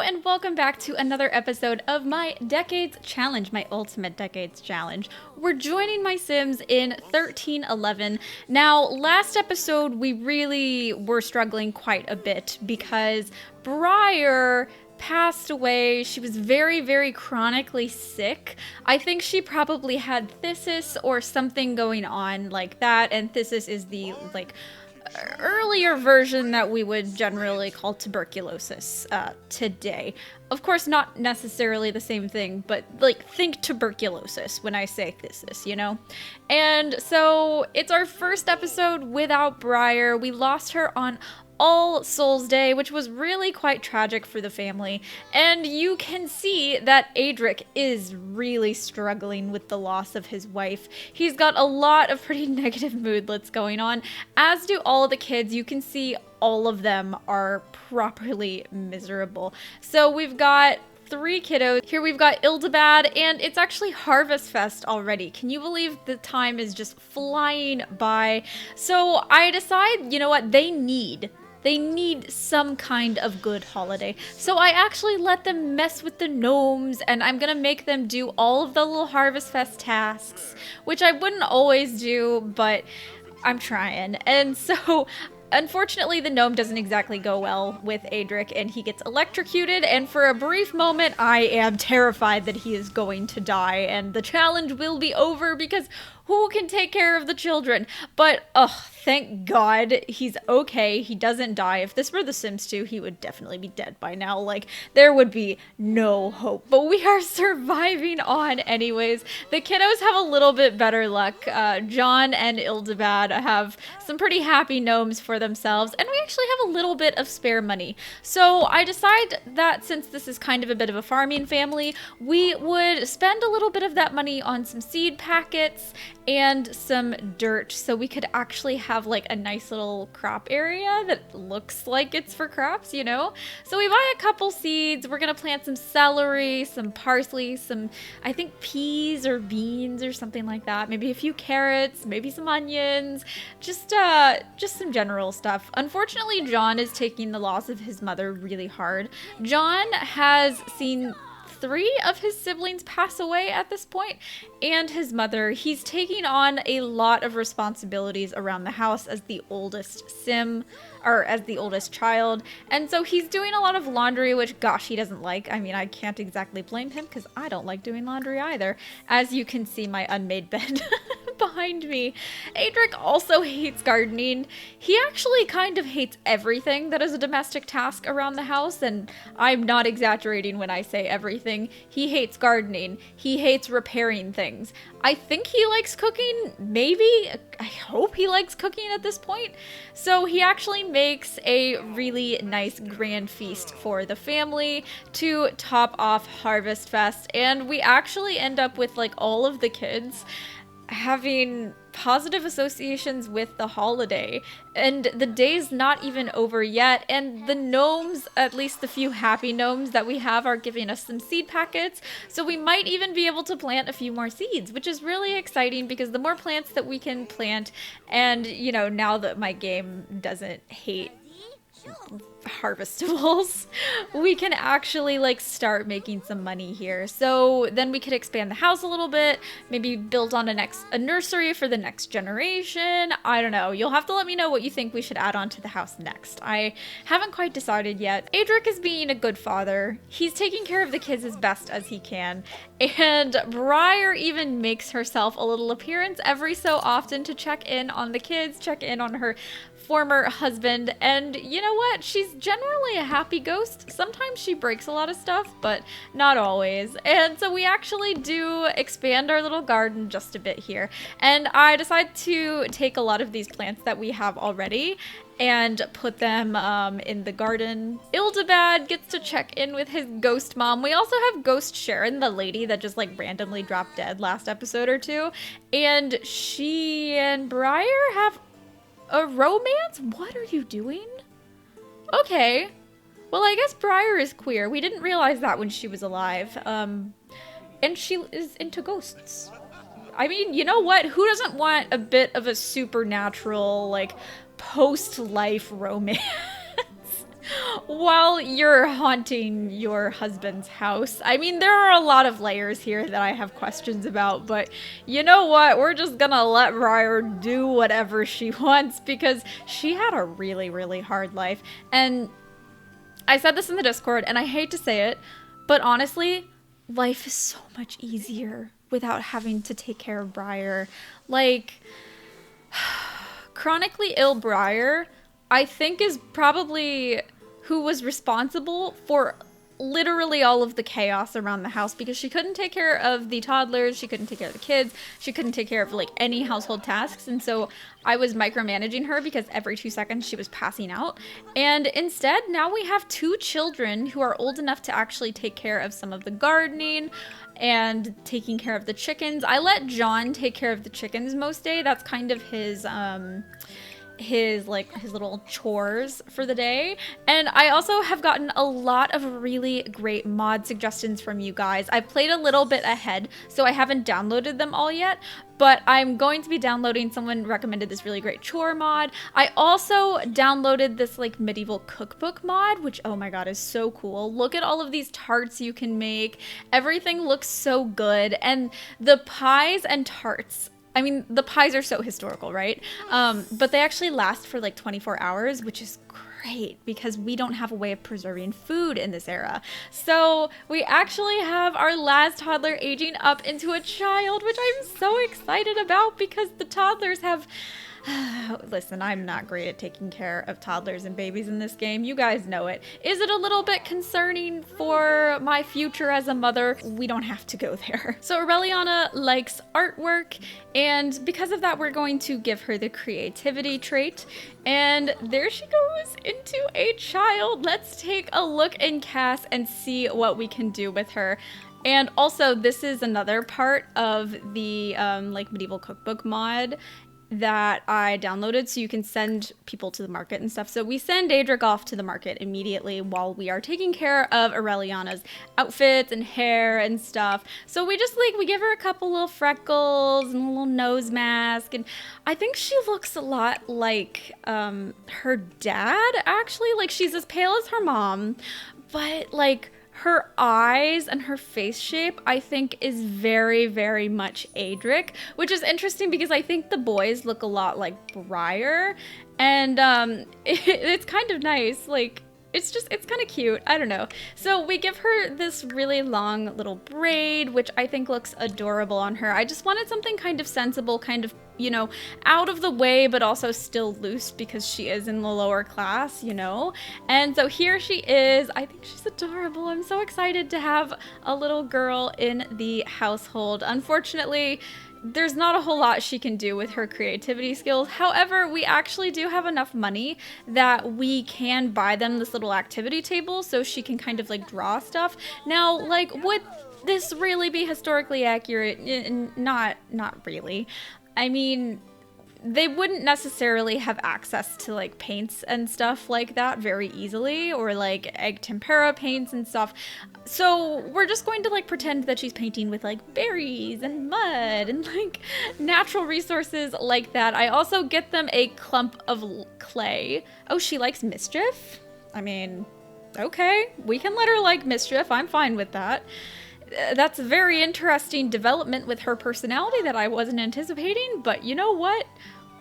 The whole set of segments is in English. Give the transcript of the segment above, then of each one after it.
and welcome back to another episode of my Decades Challenge, my Ultimate Decades Challenge. We're joining my Sims in 1311. Now, last episode we really were struggling quite a bit because Briar passed away. She was very, very chronically sick. I think she probably had phthisis or something going on like that, and phthisis is the, earlier version that we would generally call tuberculosis today. Of course, not necessarily the same thing, but think tuberculosis when I say phthisis, you know? And so it's our first episode without Briar. We lost her on All Souls Day, which was really quite tragic for the family. And you can see that Adric is really struggling with the loss of his wife. He's got a lot of pretty negative moodlets going on, as do all of the kids. You can see all of them are properly miserable. So we've got 3 kiddos. Here we've got Ildabad, and it's actually Harvest Fest already. Can you believe the time is just flying by? So I decide, you know what, they need some kind of good holiday. So I actually let them mess with the gnomes, and I'm gonna make them do all of the little Harvest Fest tasks, which I wouldn't always do, but I'm trying. And so unfortunately, the gnome doesn't exactly go well with Adric, and he gets electrocuted, and for a brief moment, I am terrified that he is going to die, and the challenge will be over because who can take care of the children? But, thank God he's okay. He doesn't die. If this were The Sims 2, he would definitely be dead by now. There would be no hope. But we are surviving on anyways. The kiddos have a little bit better luck. John and Ildabad have some pretty happy gnomes for themselves, and we actually have a little bit of spare money. So I decide that since this is kind of a bit of a farming family, we would spend a little bit of that money on some seed packets and some dirt, so we could actually have a nice little crop area that looks like it's for crops, you know? So we buy a couple seeds. We're gonna plant some celery, some parsley, some, I think, peas or beans or something like that. Maybe a few carrots, maybe some onions, just some general stuff. Unfortunately, John is taking the loss of his mother really hard. John has seen 3 of his siblings pass away at this point, and his mother. He's taking on a lot of responsibilities around the house as the oldest sim, or as the oldest child, and so he's doing a lot of laundry, which, gosh, he doesn't like. I mean, I can't exactly blame him because I don't like doing laundry either, as you can see my unmade bed behind me. Adric also hates gardening. He actually kind of hates everything that is a domestic task around the house, and I'm not exaggerating when I say everything. He hates gardening. He hates repairing things. I think he likes cooking, maybe. I hope he likes cooking at this point. So he actually makes a really nice grand feast for the family to top off Harvest Fest, and we actually end up with all of the kids having positive associations with the holiday, and the day's not even over yet, and the gnomes, at least the few happy gnomes that we have, are giving us some seed packets, so we might even be able to plant a few more seeds, which is really exciting because the more plants that we can plant, and you know, now that my game doesn't hate harvestables, we can actually start making some money here. So then we could expand the house a little bit, maybe build on a nursery for the next generation. I don't know. You'll have to let me know what you think we should add on to the house next. I haven't quite decided yet. Adric is being a good father. He's taking care of the kids as best as he can. And Briar even makes herself a little appearance every so often to check in on the kids, check in on her former husband, and you know what? She's generally a happy ghost. Sometimes she breaks a lot of stuff, but not always. And so we actually do expand our little garden just a bit here. And I decided to take a lot of these plants that we have already and put them in the garden. Ildabad gets to check in with his ghost mom. We also have Ghost Sharon, the lady that just randomly dropped dead last episode or two. And she and Briar have a romance? What are you doing? Okay. Well, I guess Briar is queer. We didn't realize that when she was alive. And she is into ghosts. I mean, you know what? Who doesn't want a bit of a supernatural, post-life romance? while you're haunting your husband's house. I mean, there are a lot of layers here that I have questions about, but you know what? We're just gonna let Briar do whatever she wants because she had a really, really hard life. And I said this in the Discord, and I hate to say it, but honestly, life is so much easier without having to take care of Briar. Like, chronically ill Briar, I think, is probably who was responsible for literally all of the chaos around the house because she couldn't take care of the toddlers, she couldn't take care of the kids, she couldn't take care of like any household tasks, and so I was micromanaging her because every 2 seconds she was passing out. And instead, now we have 2 children who are old enough to actually take care of some of the gardening and taking care of the chickens. I let John take care of the chickens most day. That's kind of his little chores for the day. And I also have gotten a lot of really great mod suggestions from you guys. I played a little bit ahead, so I haven't downloaded them all yet, but I'm going to be downloading. Someone recommended this really great chore mod. I also downloaded this like medieval cookbook mod, which, oh my god, is so cool. Look at all of these tarts you can make. Everything looks so good. And the pies and tarts, I mean, the pies are so historical, right? But they actually last for like 24 hours, which is great because we don't have a way of preserving food in this era. So we actually have our last toddler aging up into a child, which I'm so excited about because the toddlers have... Listen, I'm not great at taking care of toddlers and babies in this game. You guys know it. Is it a little bit concerning for my future as a mother? We don't have to go there. So Aureliana likes artwork, and because of that, we're going to give her the creativity trait. And there she goes into a child. Let's take a look in CAS and see what we can do with her. And also, this is another part of the like medieval cookbook mod that I downloaded, so you can send people to the market and stuff. So we send Daedric off to the market immediately while we are taking care of Aureliana's outfits and hair and stuff. So we just like, we give her a couple little freckles and a little nose mask, and I think she looks a lot like her dad, actually. Like, she's as pale as her mom, but like her eyes and her face shape, I think, is very, very much Adric, which is interesting because I think the boys look a lot like Briar, and it's kind of nice. Like, it's kind of cute. I don't know. So we give her this really long little braid, which I think looks adorable on her. I just wanted something kind of sensible, kind of, you know, out of the way, but also still loose because she is in the lower class, you know? And so here she is. I think she's adorable. I'm so excited to have a little girl in the household. Unfortunately, there's not a whole lot she can do with her creativity skills. However, we actually do have enough money that we can buy them this little activity table so she can kind of like draw stuff. Now, like, would this really be historically accurate? Not really. I mean, they wouldn't necessarily have access to like paints and stuff like that very easily, or like egg tempera paints and stuff. So we're just going to like pretend that she's painting with like berries and mud and like natural resources like that. I also get them a clump of clay. Oh, she likes mischief? I mean, okay, we can let her like mischief. I'm fine with that. That's a very interesting development with her personality that I wasn't anticipating, but you know what?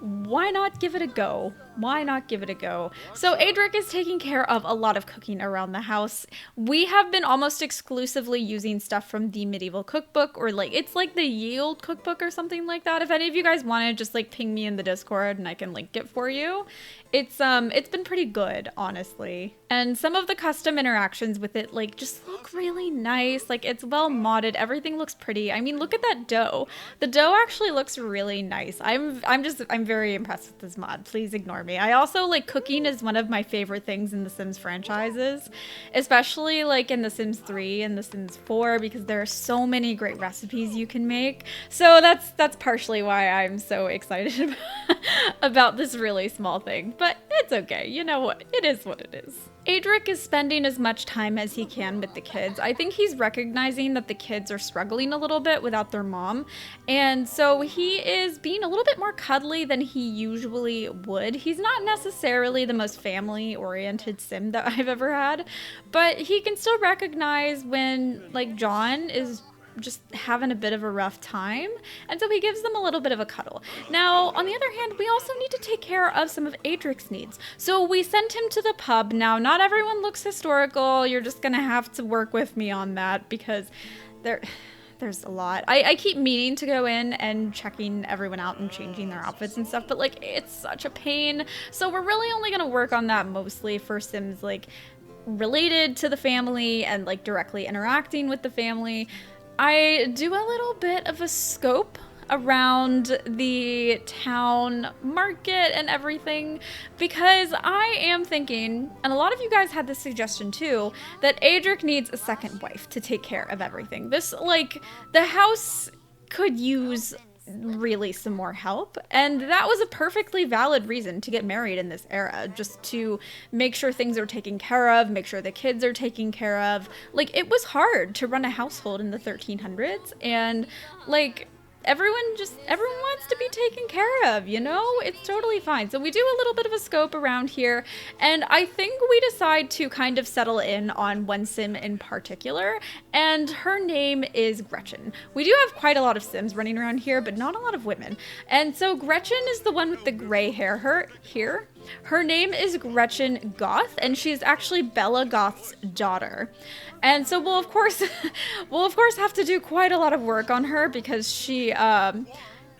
Why not give it a go? Why not give it a go? So Adric is taking care of a lot of cooking around the house. We have been almost exclusively using stuff from the medieval cookbook, or like, it's like the Yield cookbook or something like that. If any of you guys want to just like ping me in the Discord and I can link it for you. It's been pretty good, honestly. And some of the custom interactions with it like just look really nice. Like, it's well modded. Everything looks pretty. I mean, look at that dough. The dough actually looks really nice. I'm very impressed with this mod. Please ignore me. I also like cooking is one of my favorite things in the Sims franchises, especially like in the Sims 3 and the Sims 4, because there are so many great recipes you can make. So that's partially why I'm so excited about this really small thing, but it's okay. You know what? It is what it is. Adric is spending as much time as he can with the kids. I think he's recognizing that the kids are struggling a little bit without their mom. And so he is being a little bit more cuddly than he usually would. He's not necessarily the most family-oriented sim that I've ever had, but he can still recognize when, like, John is just having a bit of a rough time, and so he gives them a little bit of a cuddle. Now, on the other hand, we also need to take care of some of Adric's needs. So we sent him to the pub. Now, not everyone looks historical. You're just gonna have to work with me on that because there's a lot. I keep meaning to go in and checking everyone out and changing their outfits and stuff, but like it's such a pain. So we're really only gonna work on that mostly for Sims like related to the family and like directly interacting with the family. I do a little bit of a scope around the town market and everything because I am thinking, and a lot of you guys had this suggestion too, that Adric needs a second wife to take care of everything. This, like, the house could use really some more help, and that was a perfectly valid reason to get married in this era, just to make sure things are taken care of, make sure the kids are taken care of. Like, it was hard to run a household in the 1300s, and like everyone wants to be taken care of, you know? It's totally fine. So we do a little bit of a scope around here, and I think we decide to kind of settle in on one sim in particular, and her name is Gretchen. We do have quite a lot of sims running around here, but not a lot of women. And so Gretchen is the one with the gray hair here. Her name is Gretchen Goth, and she's actually Bella Goth's daughter. And so we'll of course have to do quite a lot of work on her because she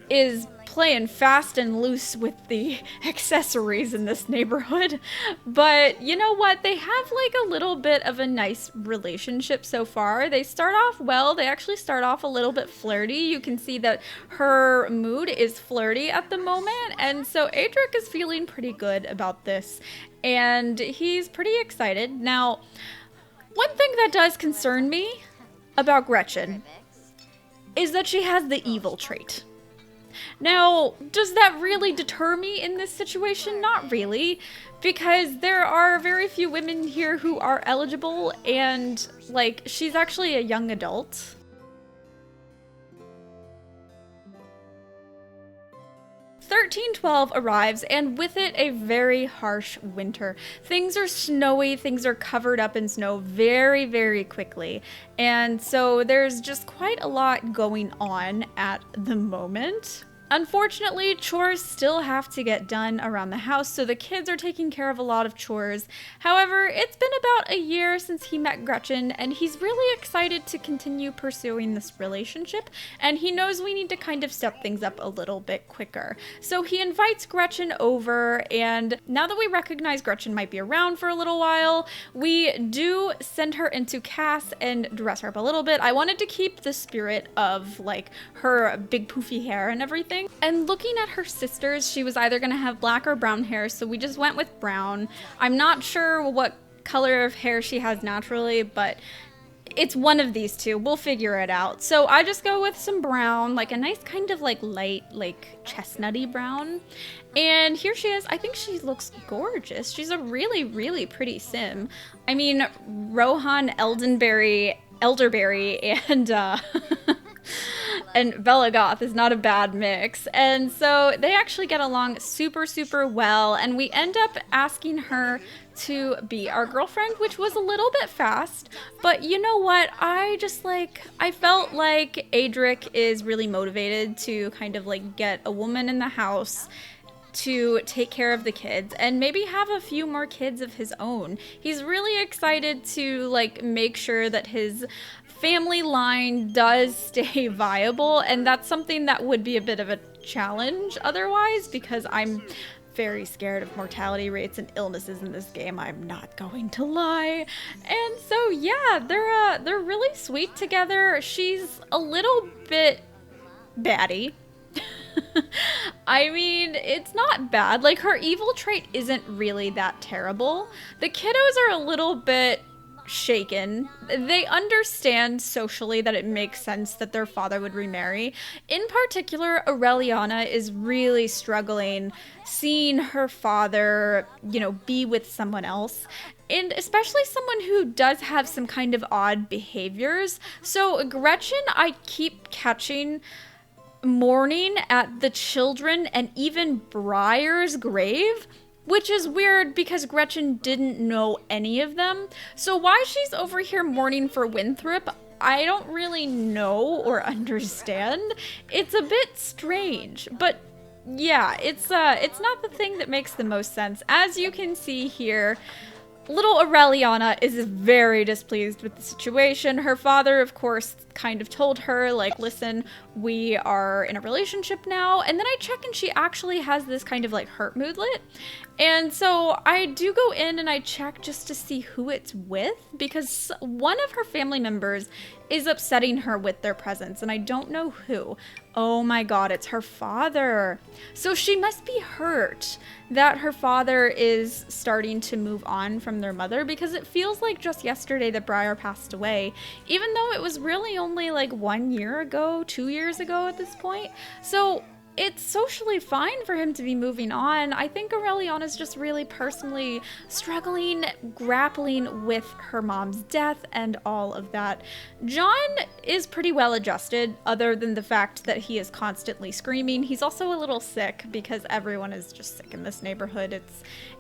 is playing fast and loose with the accessories in this neighborhood. But you know what? They have like a little bit of a nice relationship so far. They start off well. They actually start off a little bit flirty. You can see that her mood is flirty at the moment. And so Adric is feeling pretty good about this. And he's pretty excited. Now, one thing that does concern me about Gretchen is that she has the evil trait. Now, does that really deter me in this situation? Not really, because there are very few women here who are eligible, and, like, she's actually a young adult. 1312 arrives, and with it a very harsh winter. Things are snowy, things are covered up in snow very, very quickly, and so there's just quite a lot going on at the moment. Unfortunately, chores still have to get done around the house, so the kids are taking care of a lot of chores. However, it's been about a year since he met Gretchen, and he's really excited to continue pursuing this relationship, and he knows we need to kind of step things up a little bit quicker. So he invites Gretchen over, and now that we recognize Gretchen might be around for a little while, we do send her into Cass and dress her up a little bit. I wanted to keep the spirit of, like, her big poofy hair and everything. And looking at her sisters, she was either going to have black or brown hair, so we just went with brown. I'm not sure what color of hair she has naturally, but it's one of these two. We'll figure it out. So I just go with some brown, like a nice kind of like light, like chestnutty brown. And here she is. I think she looks gorgeous. She's a really, really pretty sim. I mean, Rohan Elderberry, and and Bella Goth is not a bad mix. And so they actually get along super, super well. And we end up asking her to be our girlfriend, which was a little bit fast. But you know what? I felt like Adric is really motivated to kind of like get a woman in the house to take care of the kids and maybe have a few more kids of his own. He's really excited to like make sure that his family line does stay viable, and that's something that would be a bit of a challenge otherwise, because I'm very scared of mortality rates and illnesses in this game. I'm not going to lie. And so yeah, they're really sweet together. She's a little bit batty. I mean, it's not bad. Like, her evil trait isn't really that terrible. The kiddos are a little bit shaken. They understand socially that it makes sense that their father would remarry. In particular, Aureliana is really struggling seeing her father, you know, be with someone else. And especially someone who does have some kind of odd behaviors. So Gretchen, I keep catching mourning at the children and even Briar's grave, which is weird because Gretchen didn't know any of them. So why she's over here mourning for Winthrop, I don't really know or understand. It's a bit strange, but yeah, it's not the thing that makes the most sense. As you can see here, little Aureliana is very displeased with the situation. Her father, of course, kind of told her, like, listen, we are in a relationship now. And then I check and she actually has this kind of like heart moodlet. And so I do go in and I check just to see who it's with, because one of her family members is upsetting her with their presence, and I don't know who. Oh my god, it's her father. So she must be hurt that her father is starting to move on from their mother, because it feels like just yesterday that Briar passed away, even though it was really only like 1 year ago, 2 years ago at this point. So it's socially fine for him to be moving on. I think Aureliana's just really personally struggling, grappling with her mom's death and all of that. John is pretty well adjusted, other than the fact that he is constantly screaming. He's also a little sick because everyone is just sick in this neighborhood.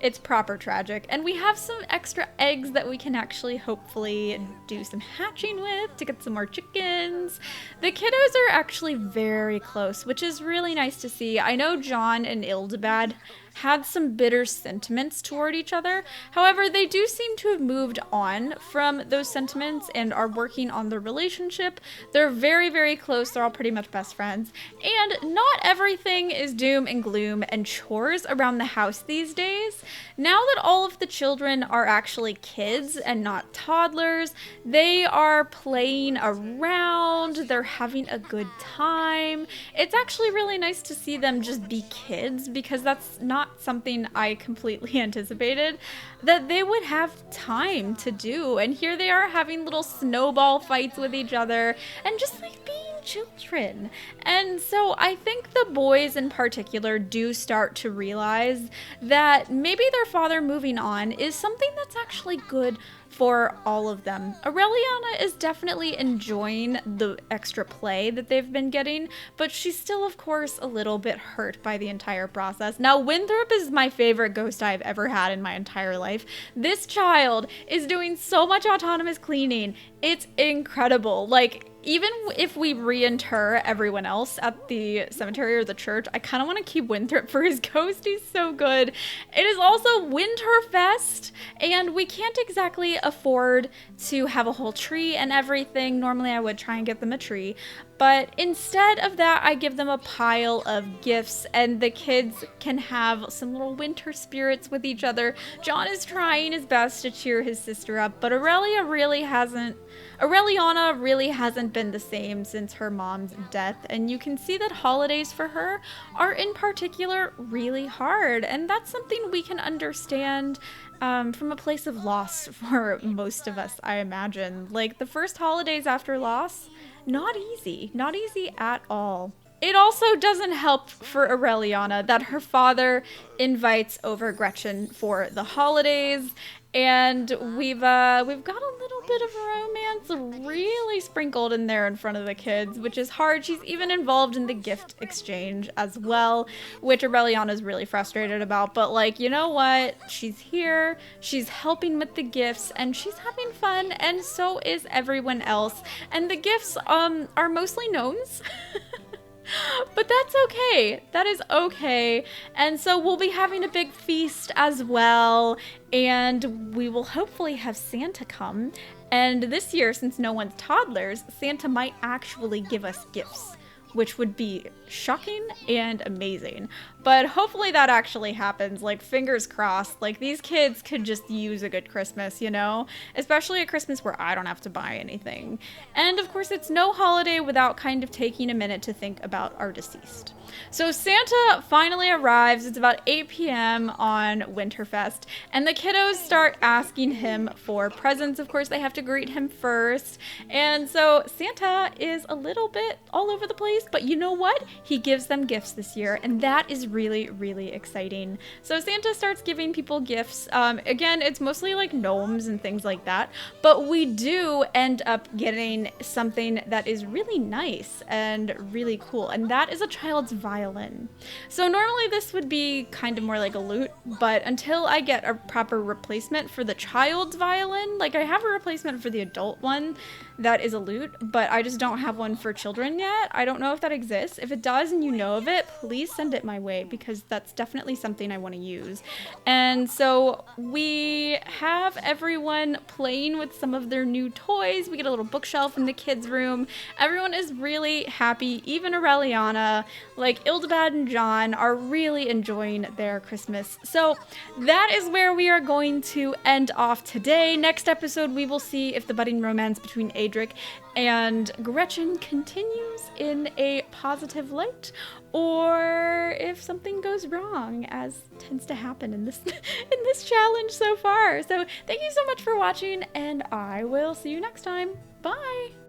It's proper tragic. And we have some extra eggs that we can actually hopefully do some hatching with to get some more chickens. The kiddos are actually very close, which is really nice to see. I know John and Ildibad had some bitter sentiments toward each other. However, they do seem to have moved on from those sentiments and are working on their relationship. They're very, very close. They're all pretty much best friends. And not everything is doom and gloom and chores around the house these days. Now that all of the children are actually kids and not toddlers, they are playing around. They're having a good time. It's actually really nice to see them just be kids, because that's not something I completely anticipated that they would have time to do. And here they are having little snowball fights with each other and just like being children. And so I think the boys in particular do start to realize that maybe their father moving on is something that's actually good for all of them. Aureliana is definitely enjoying the extra play that they've been getting, but she's still, of course, a little bit hurt by the entire process. Now, Winthrop is my favorite ghost I've ever had in my entire life. This child is doing so much autonomous cleaning. It's incredible. Like, even if we reinter everyone else at the cemetery or the church, I kind of want to keep Winthrop for his ghost. He's so good. It is also Winterfest, and we can't exactly afford to have a whole tree and everything. Normally I would try and get them a tree, but instead of that, I give them a pile of gifts, and the kids can have some little winter spirits with each other. John is trying his best to cheer his sister up, but Aureliana really hasn't been the same since her mom's death, and you can see that holidays for her are in particular really hard, and that's something we can understand from a place of loss for most of us, I imagine. Like, the first holidays after loss, not easy at all. It also doesn't help for Aureliana that her father invites over Gretchen for the holidays, and we've got a little bit of romance really sprinkled in there in front of the kids, which is hard. She's even involved in the gift exchange as well, which Aureliana is really frustrated about, but like, you know what? She's here, she's helping with the gifts, and she's having fun, and so is everyone else. And the gifts are mostly gnomes. But that's okay. That is okay. And so we'll be having a big feast as well, and we will hopefully have Santa come. And this year, since no one's toddlers, Santa might actually give us gifts, which would be shocking and amazing. But hopefully that actually happens. Like, fingers crossed. Like, these kids could just use a good Christmas, you know? Especially a Christmas where I don't have to buy anything. And of course, it's no holiday without kind of taking a minute to think about our deceased. So Santa finally arrives. It's about 8 p.m. on Winterfest, and the kiddos start asking him for presents. Of course, they have to greet him first. And so Santa is a little bit all over the place. but you know what? He gives them gifts this year, and that is really, really exciting. So Santa starts giving people gifts. Again, it's mostly like gnomes and things like that, but we do end up getting something that is really nice and really cool, and that is a child's violin. So normally this would be kind of more like a lute, but until I get a proper replacement for the child's violin, like I have a replacement for the adult one that is a lute, but I just don't have one for children yet. I don't know if that exists. If it does and you know of it, please send it my way, because that's definitely something I want to use. And so we have everyone playing with some of their new toys. We get a little bookshelf in the kids' room. Everyone is really happy. Even Aureliana, like Ildabad and John, are really enjoying their Christmas. So that is where we are going to end off today. Next episode, we will see if the budding romance between Adric and Gretchen continues in a positive light, or if something goes wrong, as tends to happen in this in this challenge so far. So thank you so much for watching, and I will see you next time. Bye!